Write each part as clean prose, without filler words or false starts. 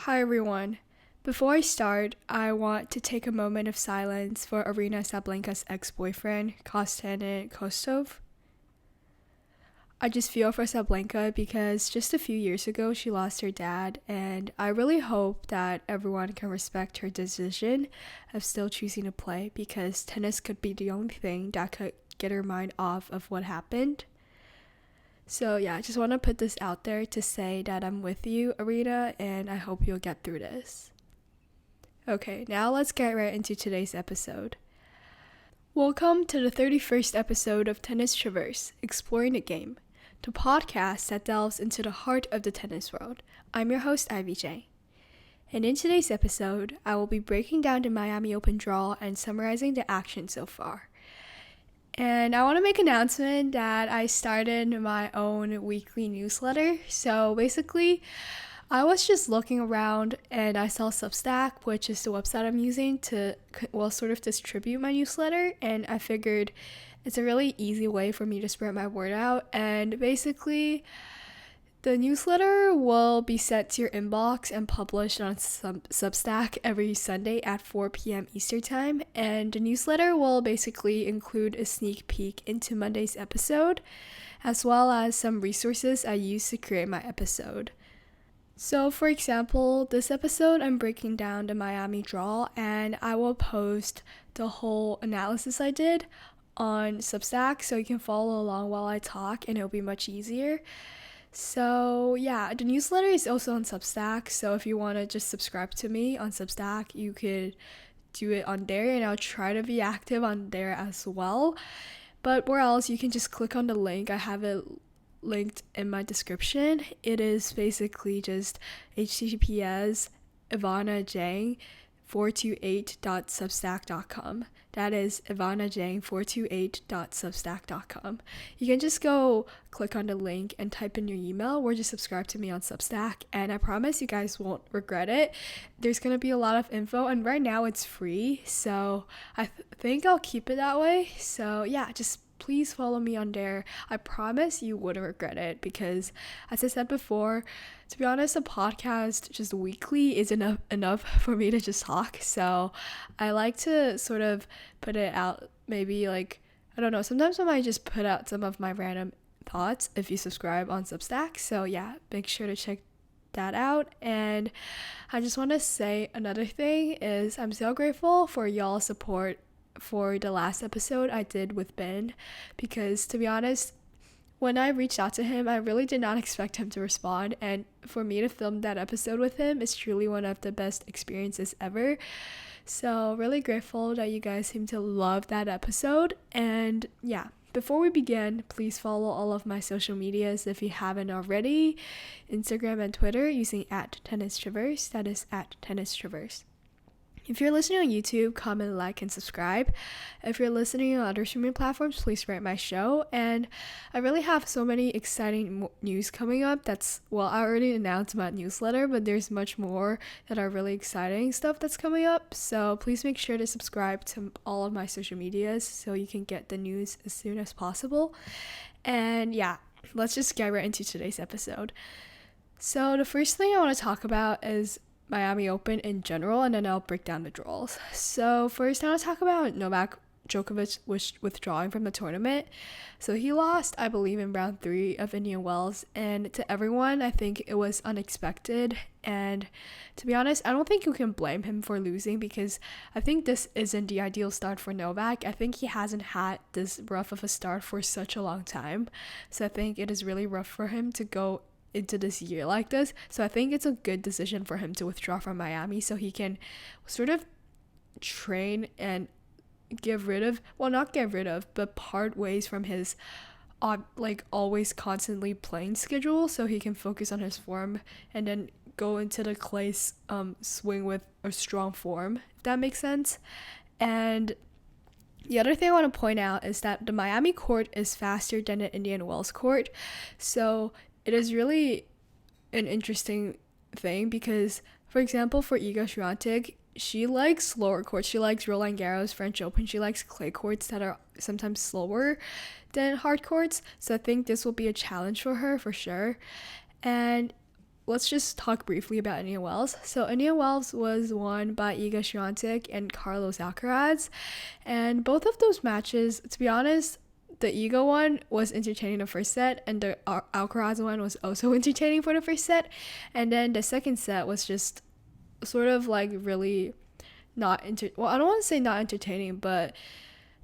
Hi everyone. Before I start, I want to take a moment of silence for Aryna Sabalenka's ex-boyfriend, Konstantin Kostov. I just feel for Sabalenka because just a few years ago she lost her dad, and I really hope that everyone can respect her decision of still choosing to play because tennis could be the only thing that could get her mind off of what happened. So yeah, I just want to put this out there to say that I'm with you, Aryna, and I hope you'll get through this. Okay, now let's get right into today's episode. Welcome to the 31st episode of Tennis Traverse, Exploring the Game, the podcast that delves into the heart of the tennis world. I'm your host, Ivy J. And in today's episode, I will be breaking down the Miami Open draw and summarizing the action so far. And I want to make an announcement that I started my own weekly newsletter. So basically, I was just looking around and I saw Substack, which is the website I'm using to, sort of distribute my newsletter. And I figured it's a really easy way for me to spread my word out. And basically, the newsletter will be sent to your inbox and published on Substack every Sunday at 4 p.m. Eastern Time. And the newsletter will basically include a sneak peek into Monday's episode, as well as some resources I use to create my episode. So, for example, this episode I'm breaking down the Miami draw, and I will post the whole analysis I did on Substack so you can follow along while I talk, and it'll be much easier. So yeah, the newsletter is also on Substack, so if you want to just subscribe to me on Substack, you could do it on there, and I'll try to be active on there as well. But where else, you can just click on the link. I have it linked in my description. It is basically just https ivanajang428.substack.com. That is ivanajang428.substack.com. You can just go click on the link and type in your email or just subscribe to me on Substack, and I promise you guys won't regret it. There's going to be a lot of info, and right now it's free, so I think I'll keep it that way. So yeah, just please follow me on there. I promise you wouldn't regret it because, as I said before, to be honest, a podcast just weekly is enough for me to just talk. So I like to sort of put it out, maybe like, I don't know, sometimes I might just put out some of my random thoughts if you subscribe on Substack. So yeah, make sure to check that out. And I just want to say another thing is I'm so grateful for y'all's support for the last episode I did with Ben, because to be honest, when I reached out to him, I really did not expect him to respond, and for me to film that episode with him is truly one of the best experiences ever. So really grateful that you guys seem to love that episode. And yeah, before we begin, please follow all of my social medias if you haven't already. Instagram and Twitter using @TennisTraverse. That is @TennisTraverse. If you're listening on YouTube, comment, like, and subscribe. If you're listening on other streaming platforms, please rate my show. And I really have so many exciting news coming up. I already announced my newsletter, but there's much more that are really exciting stuff that's coming up. So please make sure to subscribe to all of my social medias so you can get the news as soon as possible. And yeah, let's just get right into today's episode. So the first thing I want to talk about is Miami Open in general, and then I'll break down the draws. So first, I want to talk about Novak Djokovic withdrawing from the tournament. So he lost, I believe, in round 3 of Indian Wells, and to everyone, I think it was unexpected. And to be honest, I don't think you can blame him for losing, because I think this isn't the ideal start for Novak. I think he hasn't had this rough of a start for such a long time. So I think it is really rough for him to go into this year like this. So I think it's a good decision for him to withdraw from Miami so he can sort of train and part ways from his always constantly playing schedule, so he can focus on his form and then go into the clay swing with a strong form, if that makes sense. And the other thing I want to point out is that the Miami court is faster than the Indian Wells court. So it is really an interesting thing because, for example, for Iga Swiatek, she likes slower courts. She likes Roland Garros, French Open. She likes clay courts that are sometimes slower than hard courts. So I think this will be a challenge for her for sure. And let's just talk briefly about Indian Wells. So Indian Wells was won by Iga Swiatek and Carlos Alcaraz, and both of those matches, to be honest, the Iga one was entertaining the first set, and the Alcaraz one was also entertaining for the first set, and then the second set was just sort of like really not well, I don't want to say not entertaining, but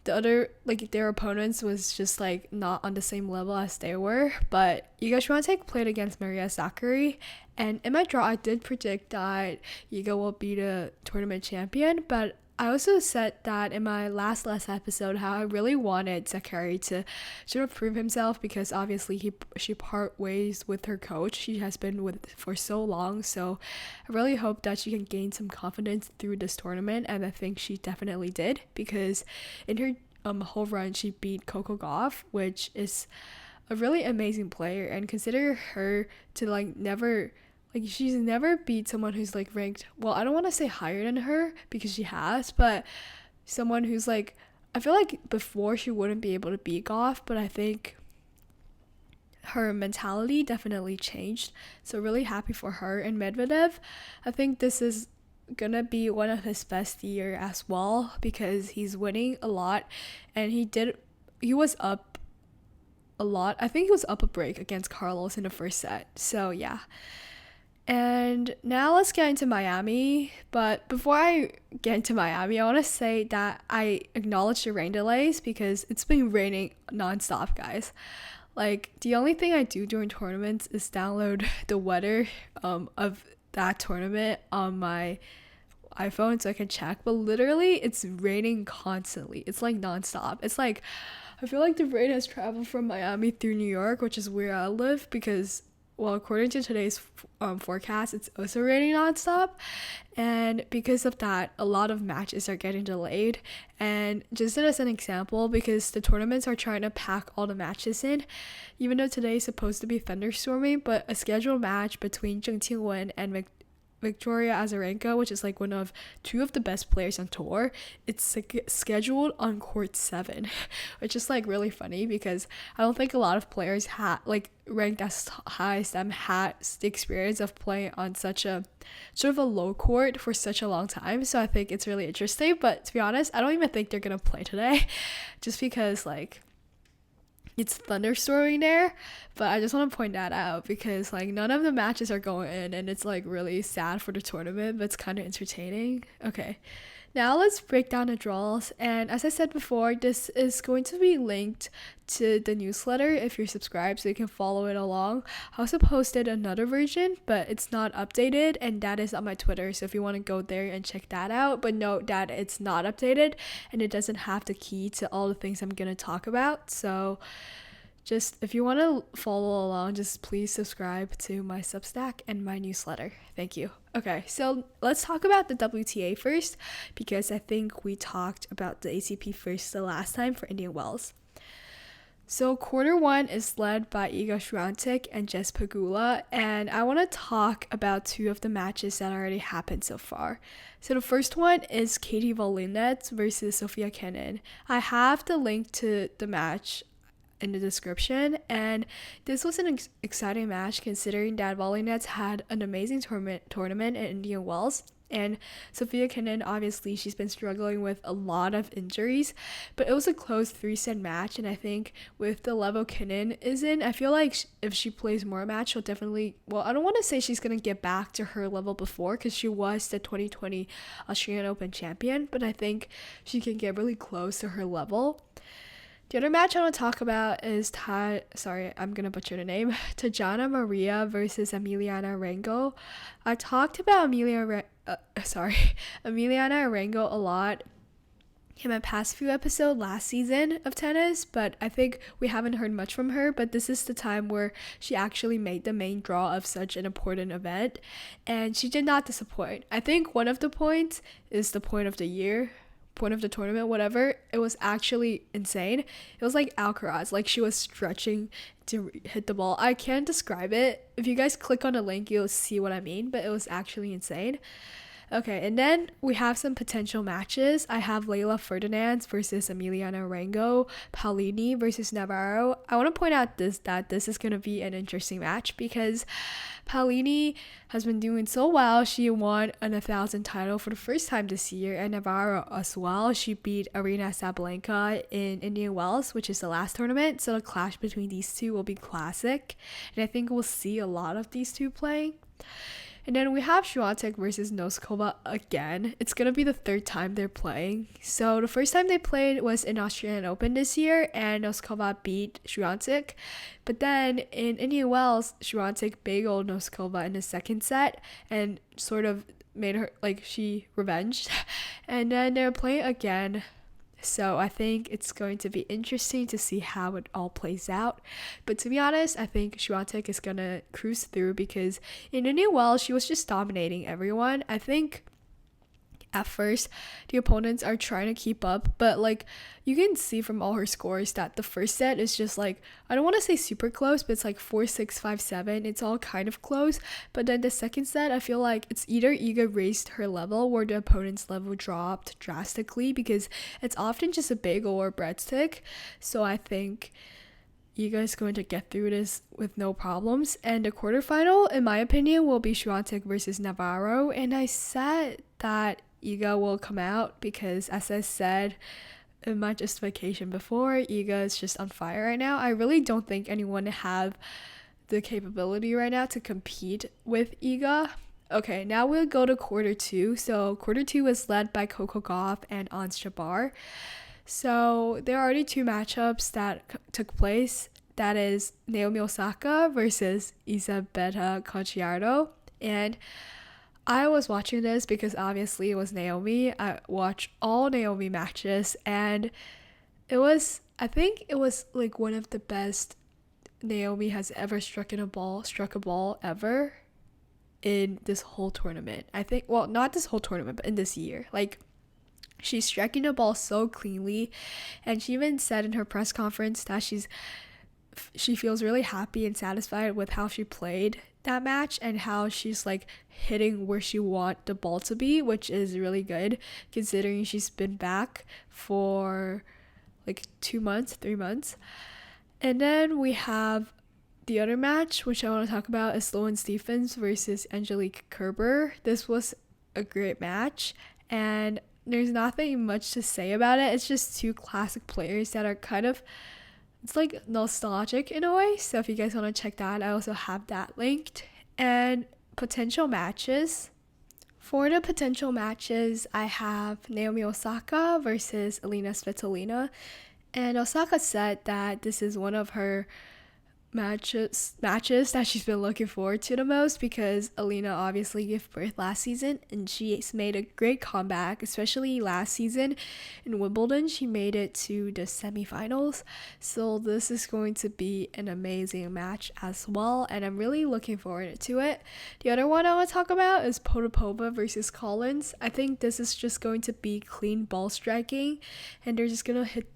the other, like, their opponents was just like not on the same level as they were. But Iga Swiatek played against Maria Sakkari, and in my draw I did predict that Iga will be the tournament champion, but I also said that in my last episode how I really wanted Sakkari to sort of prove himself, because obviously she part ways with her coach she has been with for so long. So I really hope that she can gain some confidence through this tournament, and I think she definitely did, because in her whole run she beat Coco Gauff, which is a really amazing player, and consider her to like never, like, she's never beat someone who's like ranked, well, I don't want to say higher than her because she has, but someone who's like, I feel like before she wouldn't be able to beat Goff, but I think her mentality definitely changed. So really happy for her. And Medvedev, I think this is gonna be one of his best year as well, because he's winning a lot, and he was up a lot. I think he was up a break against Carlos in the first set. So yeah. And now let's get into Miami. But before I get into Miami, I want to say that I acknowledge the rain delays, because it's been raining nonstop, guys. Like, the only thing I do during tournaments is download the weather of that tournament on my iPhone so I can check. But literally, it's raining constantly. It's like nonstop. It's like, I feel like the rain has traveled from Miami through New York, which is where I live, because, well, according to today's forecast, it's also raining nonstop, and because of that, a lot of matches are getting delayed. And just as an example, because the tournaments are trying to pack all the matches in, even though today is supposed to be thunderstorming, but a scheduled match between Zheng Qingwen and Victoria Azarenka, which is like one of two of the best players on tour, it's scheduled on court 7, which is like really funny, because I don't think a lot of players like ranked as high as them had the experience of playing on such a sort of a low court for such a long time. So I think it's really interesting. But to be honest, I don't even think they're gonna play today, just because like it's thunderstorming there. But I just want to point that out, because like none of the matches are going in, and it's like really sad for the tournament, but it's kind of entertaining. Okay, now let's break down the draws. And as I said before, this is going to be linked to the newsletter if you're subscribed, so you can follow it along. I also posted another version, but it's not updated, and that is on my Twitter, so if you want to go there and check that out. But note that it's not updated, and it doesn't have the key to all the things I'm gonna talk about. So just, if you want to follow along, just please subscribe to my Substack and my newsletter. Thank you. Okay, so let's talk about the WTA first, because I think we talked about the ATP first the last time for Indian Wells. So quarter 1 is led by Iga Swiatek and Jess Pegula, and I want to talk about two of the matches that already happened so far. So the first one is Katie Volynets versus Sofia Kenin. I have the link to the match in the description, and this was an exciting match, considering that Volynets had an amazing tournament at Indian Wells. And Sofia Kenin, obviously, she's been struggling with a lot of injuries, but it was a close 3-set match, and I think with the level Kenin is in, I feel like if she plays more match, she'll definitely, well, I don't want to say she's going to get back to her level before, because she was the 2020 Australian Open champion, but I think she can get really close to her level. The other match I want to talk about is I'm going to butcher the name, Tajana Maria versus Emiliana Arango. I talked about Emiliana Arango a lot in my past few episodes last season of tennis, but I think we haven't heard much from her. But this is the time where she actually made the main draw of such an important event, and she did not disappoint. I think one of the points is the point of the year, point of the tournament, whatever. It was actually insane. It was like Alcaraz, like she was stretching to hit the ball. I can't describe it. If you guys click on the link, you'll see what I mean, but it was actually insane. Okay, and then we have some potential matches. I have Leila Ferdinand versus Emiliana Arango, Paulini versus Navarro. I want to point out that this is going to be an interesting match because Paulini has been doing so well. She won an 1,000 title for the first time this year, and Navarro as well. She beat Aryna Sabalenka in Indian Wells, which is the last tournament. So the clash between these two will be classic, and I think we'll see a lot of these two playing. And then we have Swiatek versus Noskova again. It's going to be the third time they're playing. So the first time they played was in Australian Open this year, and Noskova beat Swiatek. But then in Indian Wells, Swiatek bageled Noskova in the second set and sort of made her, she revenged. And then they're playing again. So I think it's going to be interesting to see how it all plays out. But to be honest, I think Swiatek is going to cruise through because in Indian Wells, she was just dominating everyone. I think at first the opponents are trying to keep up, but you can see from all her scores that the first set is just I don't want to say super close, but it's 4-6, 5-7. It's all kind of close. But then the second set, I feel like it's either Iga raised her level or the opponent's level dropped drastically because it's often just a bagel or breadstick. So I think Iga is going to get through this with no problems. And the quarterfinal, in my opinion, will be Swiatek versus Navarro. And I said that Iga will come out because, as I said in my justification before, Iga is just on fire right now. I really don't think anyone have the capability right now to compete with Iga. Okay, now we'll go to quarter two. So quarter two was led by Coco Gauff and Ons Jabeur. So there are already two matchups that took place. That is Naomi Osaka versus Isabella Cocciardo. And I was watching this because obviously it was Naomi. I watched all Naomi matches, and I think it was one of the best Naomi has ever struck a ball ever in this whole tournament. I think, well, not this whole tournament, but in this year. She's striking the ball so cleanly, and she even said in her press conference that she feels really happy and satisfied with how she played that match and how she's hitting where she want the ball to be, which is really good considering she's been back for 3 months. And then we have the other match, which I want to talk about, is Sloane Stephens versus Angelique Kerber. This was a great match, and there's nothing much to say about it. It's just two classic players that are kind of, it's nostalgic in a way. So if you guys want to check that, I also have that linked. And potential matches. For the potential matches, I have Naomi Osaka versus Alina Svitolina. And Osaka said that this is one of her matches that she's been looking forward to the most because Alina obviously gave birth last season and she's made a great comeback, especially last season in Wimbledon. She made it to the semifinals, so this is going to be an amazing match as well, and I'm really looking forward to it. The other one I want to talk about is Potapova versus Collins. I think this is just going to be clean ball striking, and they're just gonna hit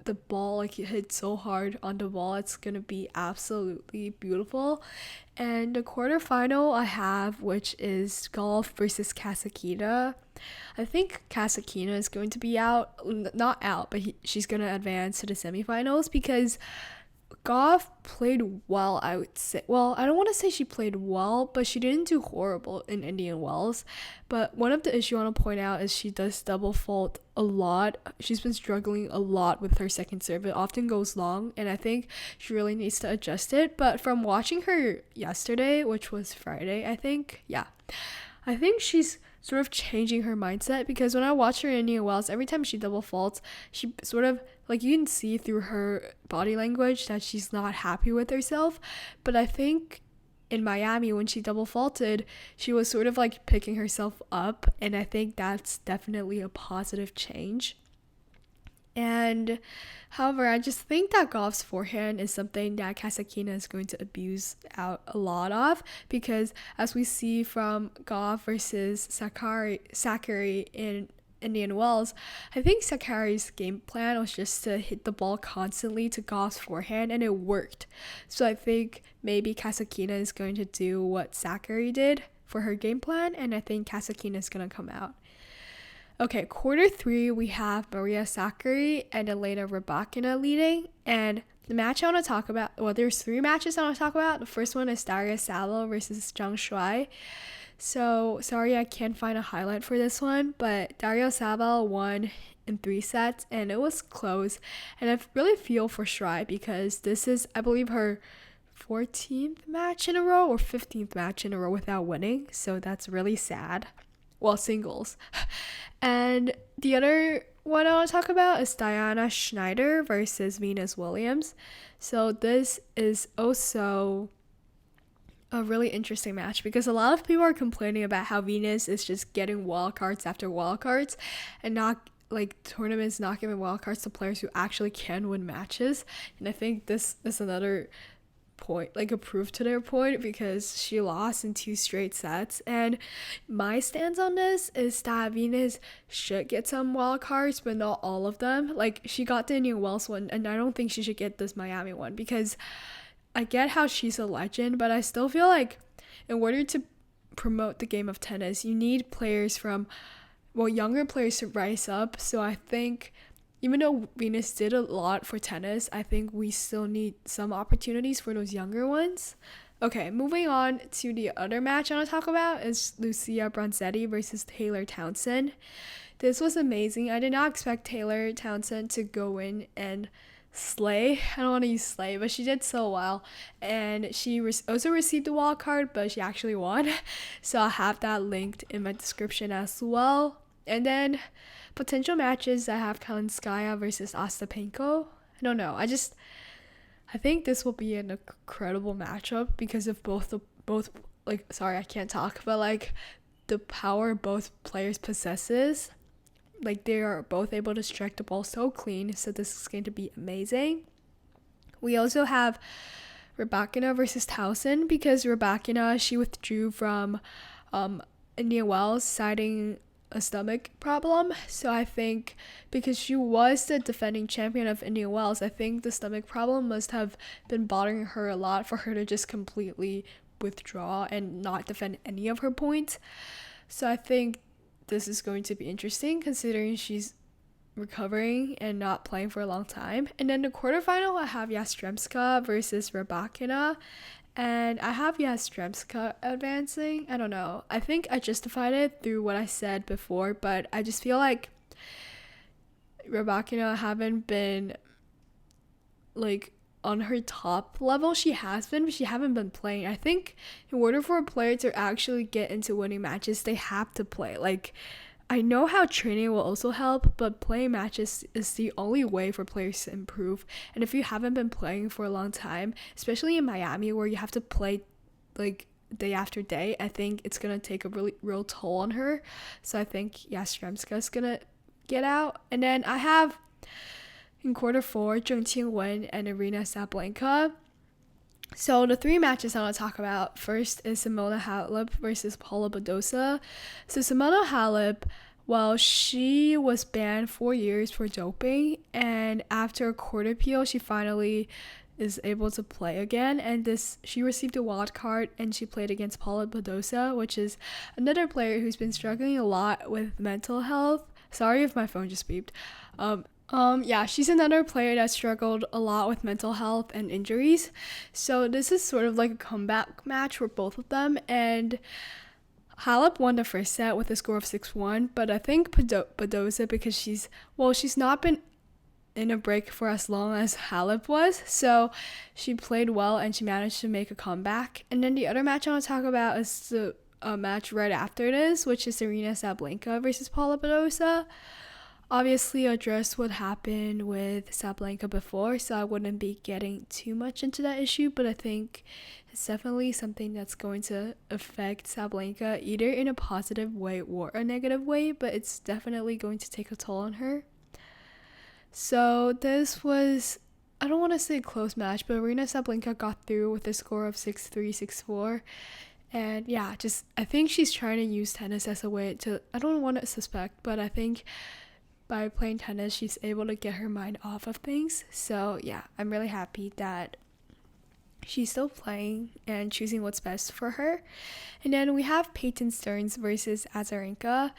the ball, you hit so hard on the ball. It's gonna be absolutely beautiful. And the quarterfinal I have, which is Gauff versus Kasatkina. I think Kasatkina is going to be not out, but she's gonna advance to the semifinals because Gauff played well, I would say. Well, I don't want to say she played well, but she didn't do horrible in Indian Wells. But one of the issues I want to point out is she does double fault a lot. She's been struggling a lot with her second serve. It often goes long, and I think she really needs to adjust it. But from watching her yesterday, which was Friday, I think she's sort of changing her mindset because when I watch her in Indian Wells, every time she double faults, she sort of, you can see through her body language that she's not happy with herself. But I think in Miami, when she double faulted, she was sort of picking herself up, and I think that's definitely a positive change. And however, I just think that Gauff's forehand is something that Kasatkina is going to abuse out a lot of, because as we see from Gauff versus Sakkari in Indian Wells, I think Sakkari's game plan was just to hit the ball constantly to Gauff's forehand, and it worked. So I think maybe Kasatkina is going to do what Sakkari did for her game plan, and I think Kasatkina is going to come out. Okay, quarter 3, we have Maria Sakkari and Elena Rybakina leading, and the match I want to talk about, well, there's 3 matches I want to talk about. The first one is Daria Saville versus Zhang Shuai. So, sorry I can't find a highlight for this one, but Daria Saville won in 3 sets, and it was close. And I really feel for Shuai because this is, I believe, her 14th match in a row or 15th match in a row without winning, so that's really sad. Well, singles. And the other one I want to talk about is Diana Schneider versus Venus Williams. So this is also a really interesting match because a lot of people are complaining about how Venus is just getting wildcards after wildcards and not like tournaments not giving wildcards to players who actually can win matches. And I think this is another point, like a proof to their point, because she lost in 2 straight sets. And my stance on this is that Venus should get some wild cards, but not all of them. Like, she got the Indian Wells one, and I don't think she should get this Miami one, because I get how she's a legend, but I still feel like in order to promote the game of tennis, you need players from, well, younger players to rise up. So I think even though Venus did a lot for tennis, I think we still need some opportunities for those younger ones. Okay, moving on to the other match I want to talk about is Lucia Bronzetti versus Taylor Townsend. This was amazing. I did not expect Taylor Townsend to go in and slay. I don't want to use slay, but she did so well. And she also received a wild card, but she actually won. So I'll have that linked in my description as well. And then potential matches, I have Kalinskaya versus Ostapenko. I don't know. I think this will be an incredible matchup because of both I can't talk, but like the power both players possesses. Like, they are both able to strike the ball so clean, so this is going to be amazing. We also have Rybakina versus Towson because Rybakina, she withdrew from Indian Wells citing a stomach problem. So I think because she was the defending champion of Indian Wells, I think the stomach problem must have been bothering her a lot for her to just completely withdraw and not defend any of her points. So I think this is going to be interesting considering she's recovering and not playing for a long time. And then the quarterfinal, I have Yastremska versus Rybakina, and I have Yastremska advancing. I don't know. I think I justified it through what I said before, but I just feel like Rybakina haven't been like on her top level. She has been, but she haven't been playing. I think in order for a player to actually get into winning matches, they have to play. Like, I know how training will also help, but playing matches is the only way for players to improve. And if you haven't been playing for a long time, especially in Miami where you have to play like day after day, I think it's gonna take a really real toll on her. So I think Yastremska is gonna get out. And then I have in quarter 4, Zheng Qingwen and Aryna Sabalenka. So the 3 matches I want to talk about first is Simona Halep versus Paula Badosa. So Simona Halep, well, she was banned 4 years for doping, and after a court appeal, she finally is able to play again. And she received a wild card, and she played against Paula Badosa, which is another player who's been struggling a lot with mental health. Sorry if my phone just beeped. Yeah, she's another player that struggled a lot with mental health and injuries. So this is sort of like a comeback match for both of them. And Halep won the first set with a score of 6-1. But I think Badosa, because she's not been in a break for as long as Halep was. So she played well and she managed to make a comeback. And then the other match I want to talk about is the match right after this, which is Aryna Sabalenka versus Paula Badosa. Obviously, address what happened with Sabalenka before, so I wouldn't be getting too much into that issue, but I think it's definitely something that's going to affect Sabalenka either in a positive way or a negative way, but it's definitely going to take a toll on her. So this was, I don't want to say a close match, but Aryna Sabalenka got through with a score of 6-3, 6-4. And yeah, I think she's trying to use tennis as a way to, I don't want to suspect, but I think by playing tennis, she's able to get her mind off of things. So yeah, I'm really happy that she's still playing and choosing what's best for her. And then we have Peyton Stearns versus Azarenka,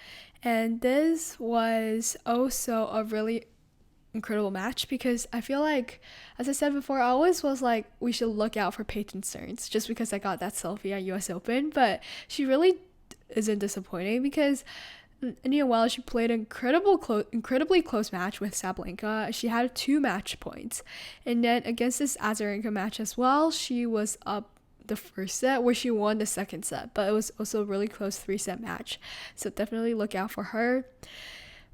and this was also a really incredible match because I feel like, as I said before, I always was like, we should look out for Peyton Stearns just because I got that selfie at US Open, but she really isn't disappointing because she played an incredibly close match with Sabalenka. She had 2 match points, and then against this Azarenka match as well, she was up the first set where she won the second set, but it was also a really close 3-set match. So definitely look out for her.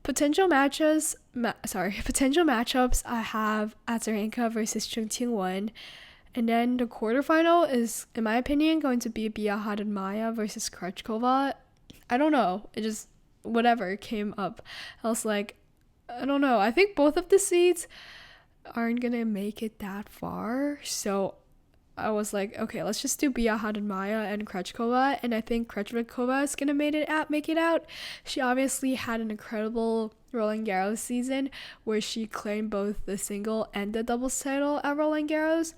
Potential matchups, I have Azarenka versus Chung Ting-Wen. And then the quarterfinal is, in my opinion, going to be Bia Hadid-Maya versus Krejcikova. I don't know. It just, whatever came up. I was like, I don't know. I think both of the seeds aren't going to make it that far. So I was like, okay, let's just do Bia Hadid-Maya and Krejcikova, and I think Krejcikova is gonna make it out. She obviously had an incredible Roland Garros season where she claimed both the single and the doubles title at Roland Garros.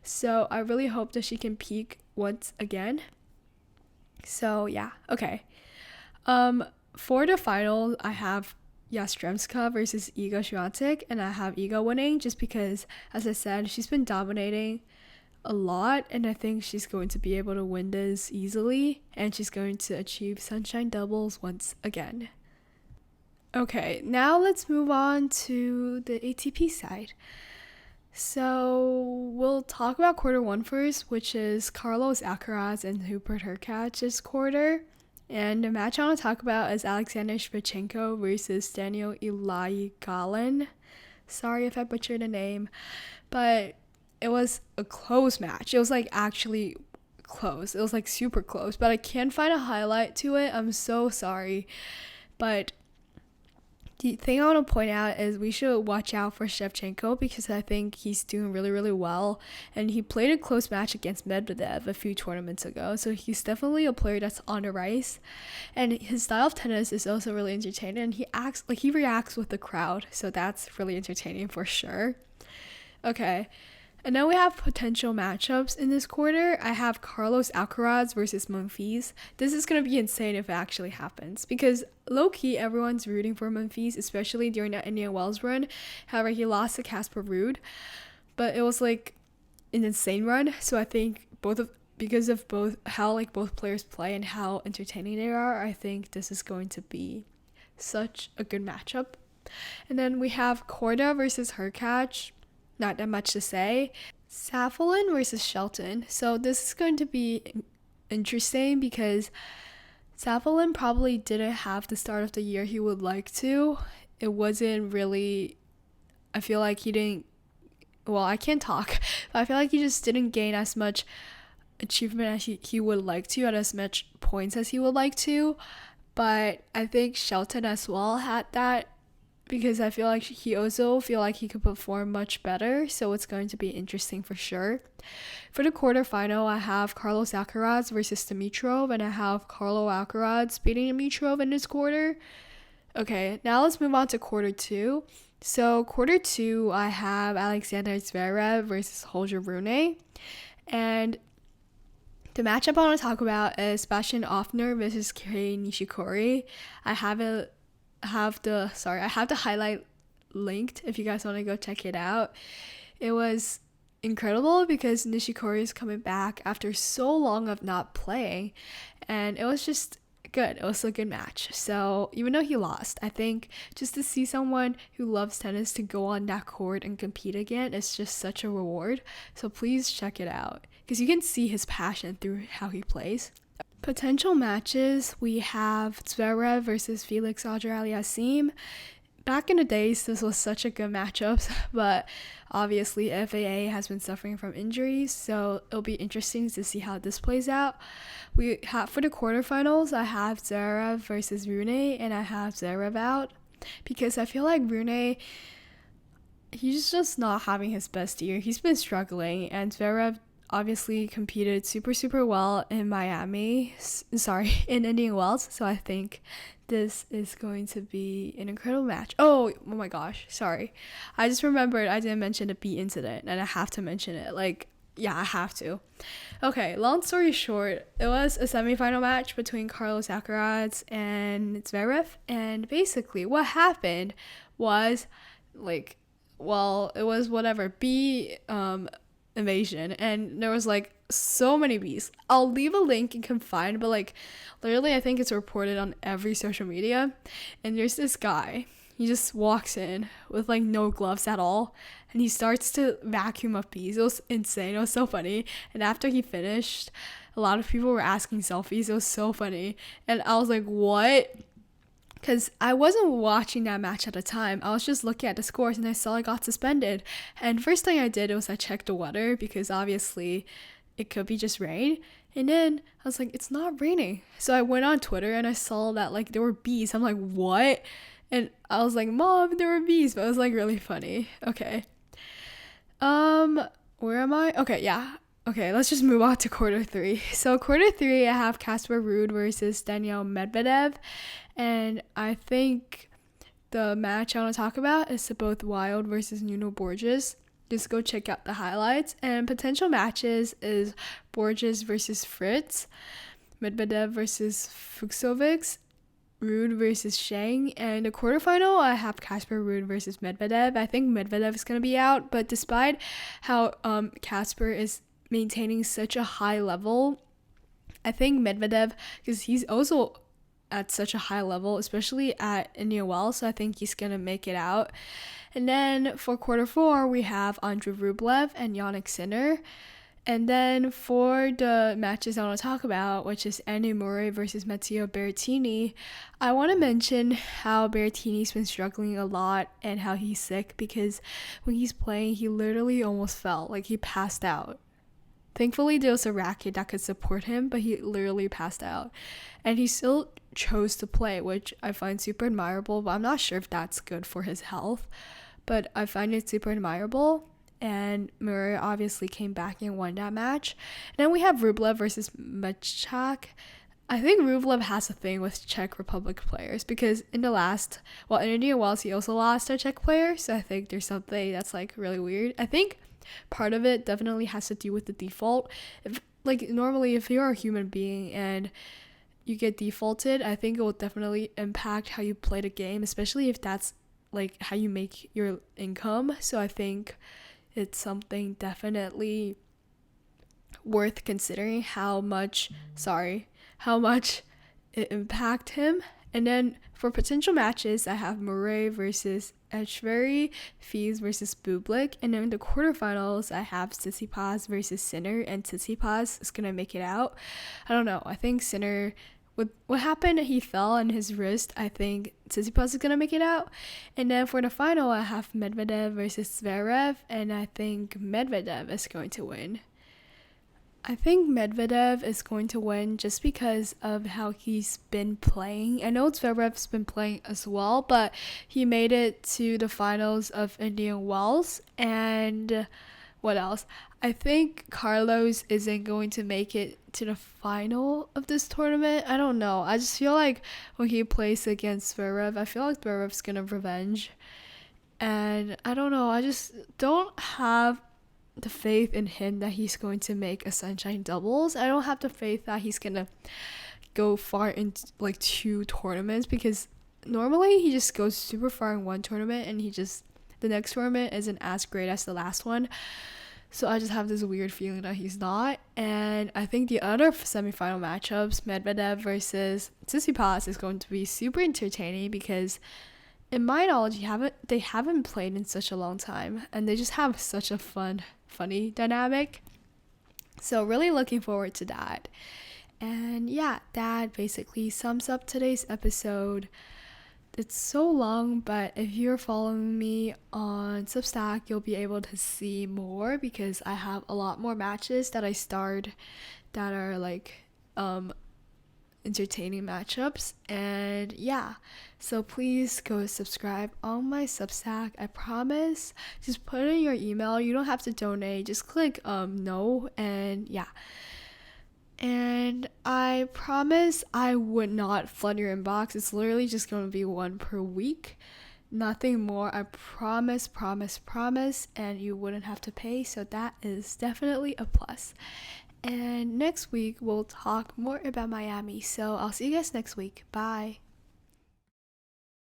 So I really hope that she can peak once again. So yeah, okay. For the final, I have Yastremska versus Iga Swiatek, and I have Iga winning just because, as I said, she's been dominating a lot, and I think she's going to be able to win this easily, and she's going to achieve sunshine doubles once again. Okay, now let's move on to the ATP side. So we'll talk about quarter 1 first, which is Carlos Alcaraz and Hubert Hurkacz's quarter. And the match I want to talk about is Alexander Shevchenko versus Daniel Ilayigalan. Sorry if I butchered the name, but it was a close match. It was like actually close. It was like super close, but I can't find a highlight to it. I'm so sorry. But the thing I want to point out is we should watch out for Shevchenko because I think he's doing really, really well. And he played a close match against Medvedev a few tournaments ago. So he's definitely a player that's on the rise. And his style of tennis is also really entertaining. And he reacts with the crowd. So that's really entertaining for sure. Okay. And now we have potential matchups in this quarter. I have Carlos Alcaraz versus Monfils. This is going to be insane if it actually happens because low-key everyone's rooting for Monfils, especially during the Indian Wells run. However, he lost to Casper Ruud, but it was like an insane run. So I think because of how both players play and how entertaining they are, I think this is going to be such a good matchup. And then we have Korda versus Hurkacz. Not that much to say. Safiullin versus Shelton. So this is going to be interesting because Safiullin probably didn't have the start of the year he would like to. It wasn't really, I feel like he didn't, well, I can't talk, but I feel like he just didn't gain as much achievement as he would like to, at as much points as he would like to. But I think Shelton as well had that, because I feel like he could perform much better, so it's going to be interesting for sure. For the quarterfinal, I have Carlos Alcaraz versus Dimitrov, and I have Carlo Alcaraz beating Dimitrov in this quarter. Okay, now let's move on to quarter 2. So quarter 2, I have Alexander Zverev versus Holger Rune, and the matchup I want to talk about is Sebastian Ofner versus Kei Nishikori. I have the highlight linked if you guys want to go check it out. It was incredible because Nishikori is coming back after so long of not playing, and it was just good. It was a good match. So even though he lost, I think just to see someone who loves tennis to go on that court and compete again is just such a reward. So please check it out because you can see his passion through how he plays. Potential matches, we have Zverev versus Felix Auger-Aliassime. Back in the days, this was such a good matchup, but obviously FAA has been suffering from injuries, so it'll be interesting to see how this plays out. We have for the quarterfinals, I have Zverev versus Rune, and I have Zverev out because I feel like Rune, he's just not having his best year. He's been struggling, and Zverev obviously competed super well in in Indian Wells, so I think this is going to be an incredible match. Oh my gosh, sorry, I just remembered I didn't mention the beat incident, and I have to mention it. Like, yeah, I have to. Okay, long story short, it was a semifinal match between Carlos Alcaraz and Zverev, and basically what happened was like, well, it was whatever bee invasion, and there was like so many bees. I'll leave a link you can find, but like literally I think it's reported on every social media, and there's this guy. He just walks in with like no gloves at all, and he starts to vacuum up bees. It was insane. It was so funny. And after he finished, a lot of people were asking selfies. It was so funny. And I was like, what? Because I wasn't watching that match at the time. I was just looking at the scores, and I saw I got suspended. And first thing I did was I checked the weather, because obviously it could be just rain. And then I was like, it's not raining. So I went on Twitter and I saw that like there were bees. I'm like, what? And I was like, Mom, there were bees. But it was like really funny. Okay. Where am I? Okay, yeah. Okay, let's just move on to quarter three. So quarter three, I have Casper Ruud versus Daniel Medvedev. And I think the match I want to talk about is both Wild versus Nuno Borges. Just go check out the highlights. And potential matches is Borges versus Fritz, Medvedev versus Fucsovics, Ruud versus Shang, and the quarterfinal I have Casper Ruud versus Medvedev. I think Medvedev is going to be out, but despite how Casper is maintaining such a high level, I think Medvedev, because he's also at such a high level, especially at Indian Wells, so I think he's going to make it out. And then for quarter four, we have Andrei Rublev and Jannik Sinner. And then for the matches I want to talk about, which is Andy Murray versus Matteo Berrettini, I want to mention how Berrettini's been struggling a lot and how he's sick, because when he's playing, he literally almost fell, like he passed out. Thankfully, there was a racket that could support him, but he literally passed out. And he still chose to play, which I find super admirable, but I'm not sure if that's good for his health. But I find it super admirable. And Murray obviously came back and won that match. And then we have Rublev versus Machak. I think Rublev has a thing with Czech Republic players, because in Indian Wells, he also lost a Czech player. So I think there's something that's like really weird. I think part of it definitely has to do with the default. Normally, if you're a human being and you get defaulted, I think it will definitely impact how you play the game, especially if that's like how you make your income. So I think it's something definitely worth considering how much it impacted him. And then for potential matches, I have Murray versus Etcheverry, Fils versus Bublik, and then in the quarterfinals, I have Tsitsipas versus Sinner, and Tsitsipas is gonna make it out. I don't know. I think Sinner, with what happened, he fell on his wrist. I think Tsitsipas is gonna make it out. And then for the final, I have Medvedev versus Zverev, and I think Medvedev is going to win. I think Medvedev is going to win just because of how he's been playing. I know Zverev's been playing as well, but he made it to the finals of Indian Wells. And what else? I think Carlos isn't going to make it to the final of this tournament. I don't know. I just feel like when he plays against Zverev, I feel like Zverev's going to revenge. And I don't know. I just don't have the faith in him that he's going to make a Sunshine Doubles. I don't have the faith that he's going to go far into like 2 tournaments, because normally he just goes super far in one tournament and the next tournament isn't as great as the last one. So I just have this weird feeling that he's not. And I think the other semifinal matchups, Medvedev versus Tsitsipas, is going to be super entertaining, because in my knowledge, they haven't played in such a long time, and they just have such a funny dynamic. So really looking forward to that. And yeah, that basically sums up today's episode. It's so long, but if you're following me on Substack, you'll be able to see more, because I have a lot more matches that I start that are like entertaining matchups. And yeah, so please go subscribe on my Substack. I promise, just put in your email. You don't have to donate, just click no. And yeah, and I promise I would not flood your inbox. It's literally just going to be one per week. Nothing more. I promise, and you wouldn't have to pay, so that is definitely a plus. And next week we'll talk more about Miami. So I'll see you guys next week. Bye.